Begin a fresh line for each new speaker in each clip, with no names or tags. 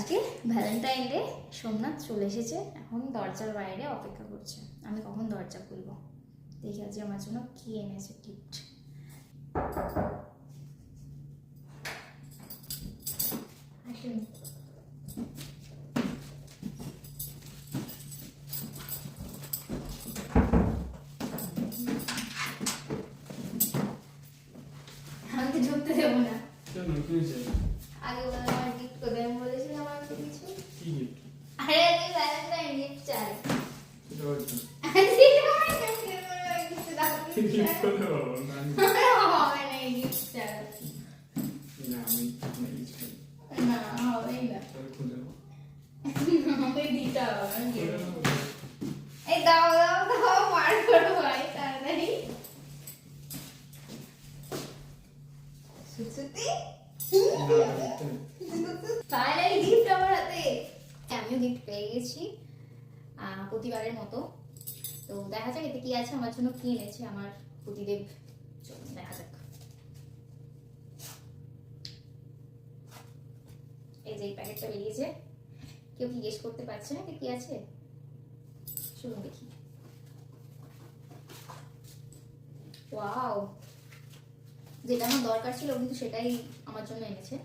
আজকে Valentine day. Somnath চলে এসেছে, এখন দরজার বাইরে অপেক্ষা করছে আমি কখন দরজা খুলবো। দেখি আজকে আমার জন্য কি এনেছে গিফট। আসুন। আমি তো ঢুকতে দেবো না। আগে বলে আমার গিফট করবে, আমি বলেছিলাম আমার তো কিছু।
কি গিফট?
আরে আমি ভ্যালেন্টাইন গিফট চাই।
এটা হচ্ছে
গিফট দাও।
গিফট করো না।
হবে না গিফট চাই।
না আমি আপনাকে কিছু
না হবে না।
তাহলে খুঁজে নাও।
আমাকে দিতে হবে আমি
খুঁজে
দেবো।
নাও।
এই দাও দাও দাও, মার করো ভাই তাড়াতাড়ি। সুসুতি ফাইনালি গিফট আমার হাতে। আমিও গিফট পেয়ে গেছি প্রতিবারের মতো। তো দেখা যাক এতে কি আছে, আমার জন্য কি এনেছে আমার প্রতিদেব। চলুন দেখা যাক। এই যে এই প্যাকেটটা বেরিয়েছে, কেউ কি গেস করতে পারছে না কি আছে? শুনুন দেখি। ওয়াও, যেটা আমার দরকার ছিল কিন্তু সেটাই আমার জন্য এনেছে।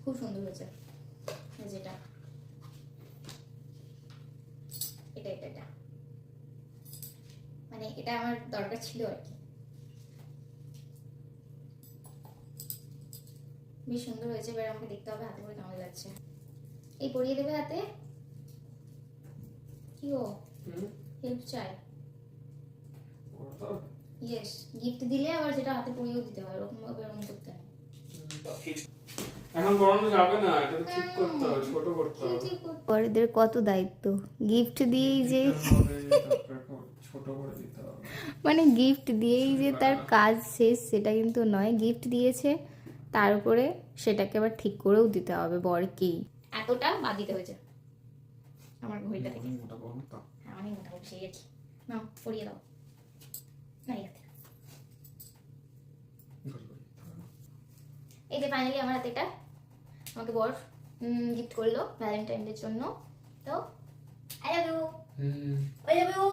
খুব সুন্দর হয়েছে। যেটা এটা এটা এটা মানে এটা আমার দরকার ছিল আর কি। বেশ সুন্দর হয়েছে। এবার আমাকে দেখতে হবে হাতে করে কেমন লাগছে। এই পরিয়ে দেবে হাতে। কি ও হেল্প চাই? ইয়েস, গিফট দিলে আবার যেটা হাতে পরিয়েও দিতে হয়, ওরকম ভাবে এরকম করতে হয়।
এখন বড় যাবে না, এটা তো ঠিক করতে হবে, ছোট করতে হবে।
পরেদের কত দায়িত্ব, গিফট দিয়েই যে
ছোট করে দিতে হবে।
মানে গিফট দিয়েই যে তার কাজ শেষ সেটা কিন্তু নয়। গিফট দিয়েছে তার উপরে সেটাকে আবার ঠিক করেও দিতে হবে বরকেই। এতটা বাদ দিতে হয়েছে আমার ঘড়িটা থেকে।
মোটা বড় তো
হ্যাঁ অনেক মোটা সেই আর কি। নাও পরিয়ে দাও। না এই যে ফাইনালি আমার হাতে এটা আমাকে বর গিফট করলো ভ্যালেন্টাইন ডের জন্য। তো I love you. I love you.